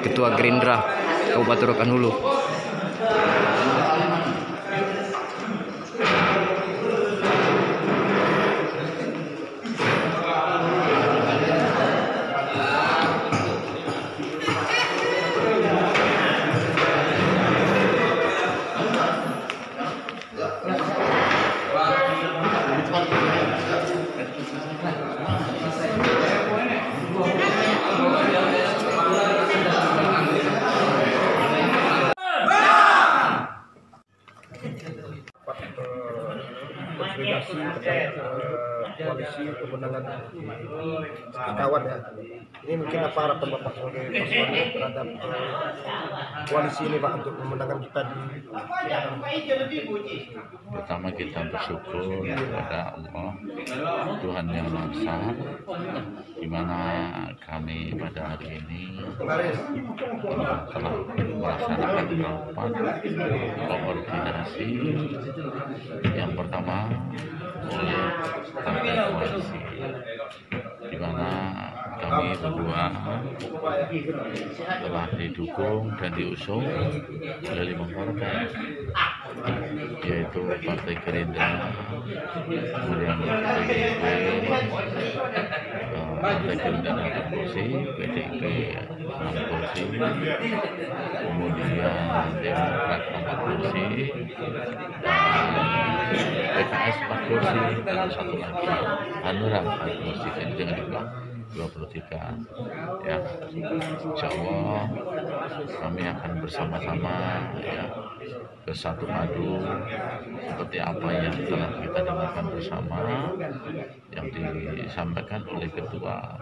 Ketua Gerindra Kabupaten Rokan Hulu. Konsolidasi terkait koalisi pemenangan kawan ya. Ini mungkin apa harapan Bapak sebagai paslon terhadap koalisi ini Pak untuk pemenangan kita di Pertama kita bersyukur kepada Allah Tuhan yang Maha Besar, di mana kami pada hari ini telah melaksanakan rapat koordinasi yang pertama oleh partai koalisi, di mana kami berdua telah didukung dan diusung oleh 5 partai, yaitu Partai Gerindra, kemudian PDIP, Partai Gerindra 6 kursi, PDIP 6 kursi, kemudian Demokrat 4 kursi, PKS 4 kursi, dan satu lagi Hanura 4 kursi. Jadi jangan dibilang 23 ya. Insya Allah kami akan bersama-sama ya, bersatu padu seperti apa yang telah kita dengarkan bersama yang disampaikan oleh Ketua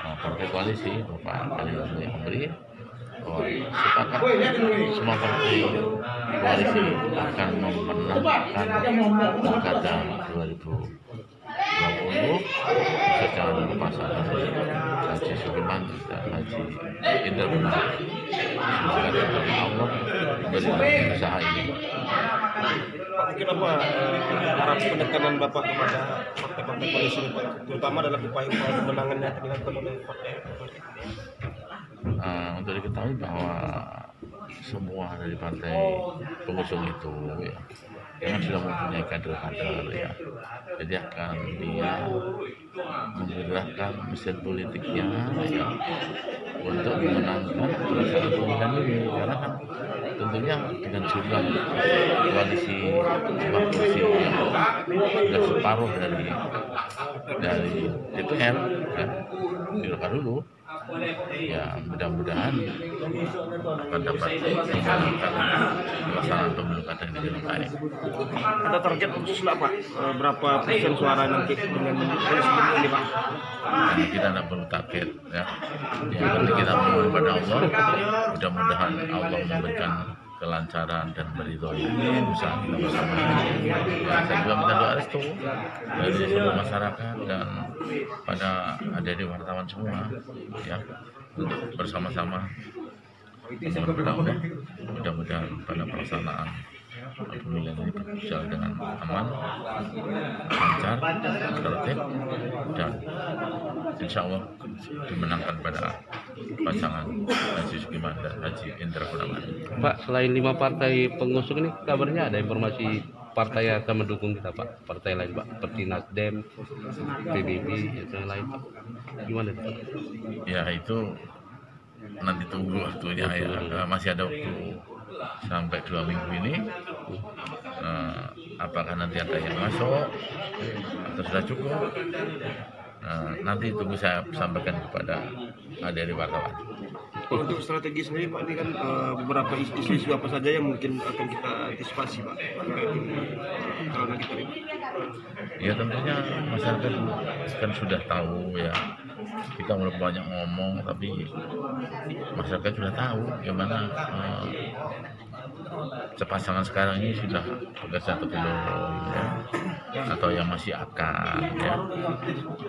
Partai Koalisi Bapak Ali Amri, bahwa sepakat semua partai koalisi akan memenangkan pilkada 2020 secara pasangan Haji Sugiman dan Haji Indra Gunawan. Semoga dari Allah beri usaha ini. mungkin apa harap penekanan Bapak kepada partai-partai koalisi ini Pak, terutama dalam upaya kemenangan yang dilakukan oleh partai. Untuk diketahui bahwa semua dari partai pengusung itu ya, yang sudah mempunyai kader-kader ya, jadi akan dia menggerakkan mesin politiknya ya, untuk memenangkan pelaksanaan pemilihan ini, karena kan tentunya dengan jumlah koalisi 4 kursi yang sudah separuh dari DPR ya, di Rokan Hulu ya, mudah-mudahan akan dapat memenangkan pelaksanaan pemilu kada ini dengan baik. Ada target khusus nggak Pak? Berapa persen suara nanti dengan koalisi ini Pak? Nah, kita tidak perlu target ya. Yang penting kita mohon pada Allah, mudah-mudahan Allah memberikan kelancaran dan meridhoi usaha kita bersama. Ya, saya juga minta doa restu dari seluruh masyarakat dan pada adik-adik wartawan semua ya, untuk bersama-sama memohon pada Allah, mudah-mudahan pada pelaksanaan pemilihan ini berjalan dengan aman, lancar, tertib, dan insya Allah dimenangkan pada pasangan Haji Sugiman dan Haji Indra Gunawan. Pak, selain 5 partai pengusung ini, kabarnya ada informasi partai yang akan mendukung kita Pak? Partai lain Pak, seperti Nasdem, PBB, yang lain Pak. Gimana itu Pak? Ya itu nanti tunggu waktunya ya, masih ada waktu sampai 2 minggu ini. Apakah nanti ada yang masuk atau sudah cukup, nanti tunggu saya sampaikan kepada adik-adik wartawan. Untuk strategi sendiri Pak, ini kan beberapa isu-isu apa saja yang mungkin akan kita antisipasi Pak karena kita ini? Ya tentunya masyarakat kan sudah tahu ya, kita belum banyak ngomong tapi masyarakat sudah tahu gimana pasangan sekarang ini sudah bekerja atau belum ya, atau yang masih akan ya.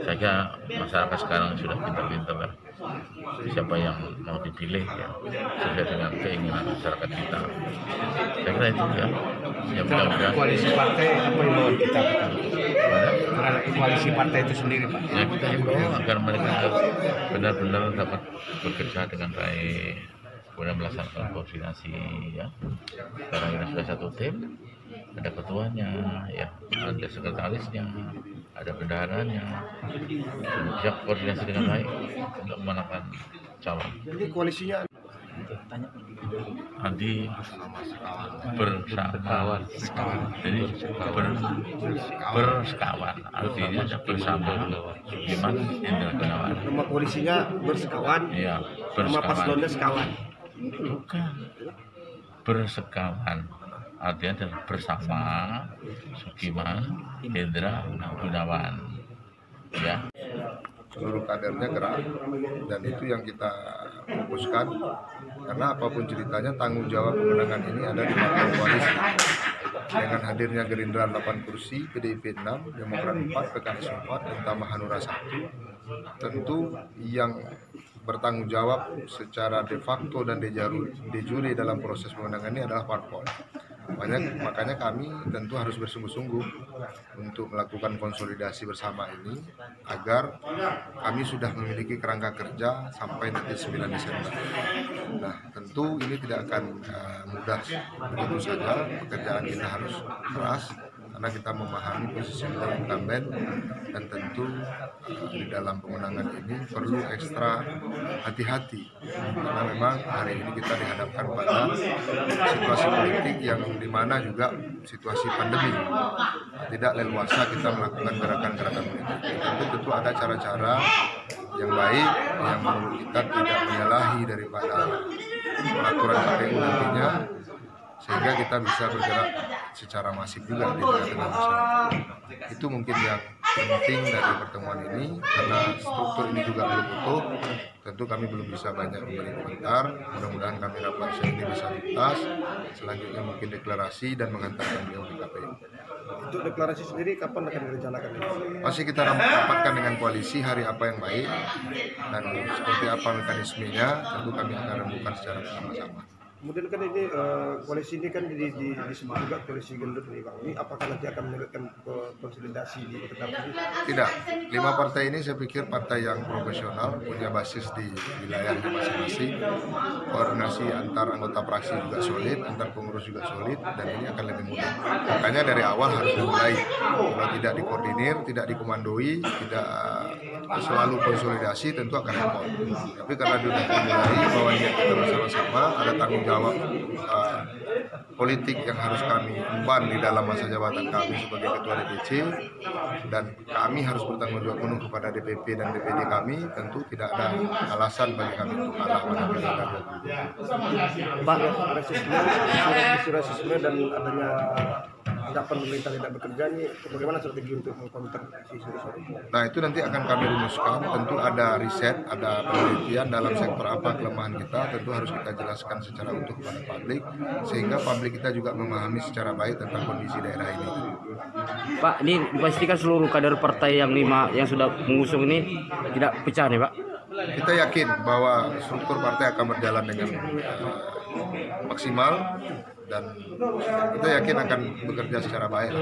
Saya kira masyarakat sekarang sudah pintar-pintar lah siapa yang mau dipilih ya sesuai dengan keinginan masyarakat kita. Saya kira itu ya. Ya mudah-mudahan Koalisi partai apa yang mau kita lakukan? Terhadap koalisi partai itu sendiri, Pak. ya kita himbau agar mereka benar-benar dapat bekerja dengan baik, kemudian melaksanakan koordinasi ya. Sekarang ini sudah satu tim, ada ketuanya, ya, ada sekretarisnya, ada bendaharanya, siap koordinasi dengan baik untuk memenangkan calon. Jadi koalisinya Nanti bersama, jadi bersekawan, artinya bersama Sukiman Indra Gunawan. nama koalisinya bersekawan, Iya, nama bersekawan. paslonnya sekawan. Bukan, bersekawan. Artinya adalah bersama Sukiman Indra Gunawan. Ya. Seluruh kadernya gerak, dan itu yang kita fokuskan, karena apapun ceritanya tanggung jawab kemenangan ini ada di tangan koalisi. Dengan hadirnya Gerindra 8 kursi, PDIP 6, Demokrat 4, PKS 4, dan tambah Hanura 1, tentu yang bertanggung jawab secara de facto dan de jure dalam proses pemenangan ini adalah parpol. Makanya kami tentu harus bersungguh-sungguh untuk melakukan konsolidasi bersama ini agar kami sudah memiliki kerangka kerja sampai nanti 9 Desember. Nah, tentu ini tidak akan mudah begitu saja. Pekerjaan kita harus keras karena kita memahami posisi kita incumbent, dan tentu di dalam pemenangan ini perlu ekstra hati-hati karena memang hari ini kita dihadapkan pada situasi politik yang dimana juga situasi pandemi, tidak leluasa kita melakukan gerakan-gerakan politik. Tentu ada cara-cara yang baik yang menurut kita tidak menyalahi daripada peraturan KPU nantinya, sehingga kita bisa bergerak secara masif juga di tengah-tengah masyarakat. Itu mungkin yang penting dari pertemuan ini, karena struktur ini juga belum utuh. Tentu kami belum bisa banyak memberi komentar. Mudah-mudahan kami rapat siang ini bisa tuntas. Selanjutnya mungkin deklarasi dan mengantarkan beliau di KPU. Untuk deklarasi sendiri kapan akan direncanakan? Masih kita rapatkan dengan koalisi hari apa yang baik dan seperti apa mekanismenya, tentu kami akan rembukan secara bersama-sama. Kemudian kan ini koalisi ini kan disebut juga koalisi gendut nih Bang. Ini apakah nanti akan menerapkan konsolidasi di internal ini? Tidak, 5 partai ini saya pikir partai yang profesional, punya basis di wilayahnya masing-masing. Koordinasi antar anggota fraksi juga solid, antar pengurus juga solid, dan ini akan lebih mudah. Makanya dari awal harus dimulai. Kalau tidak dikoordinir, tidak dikomandoi, tidak selalu konsolidasi, tentu akan repot. Tapi karena sudah dimulai bahwa niat kita bersama-sama, ada tanggung jawab politik yang harus kami emban di dalam masa jabatan kami sebagai ketua DPC, dan kami harus bertanggung jawab penuh kepada DPP dan DPD kami. Tentu tidak ada alasan bagi kami untuk kalah pada pilihan. Pak, rasisme dan adanya anggapan pemerintah tidak bekerja ini, bagaimana strategi untuk mengkonter isu ini? Nah, itu nanti akan kami rumuskan. Tentu ada riset, ada penelitian dalam sektor apa kelemahan kita. Tentu harus kita jelaskan secara utuh kepada publik, sehingga publik kita juga memahami secara baik tentang kondisi daerah ini. Pak, ini dipastikan seluruh kader partai yang 5 yang sudah mengusung ini tidak pecah nih, Pak. Kita yakin bahwa struktur partai akan berjalan dengan maksimal, dan kita yakin akan bekerja secara baik.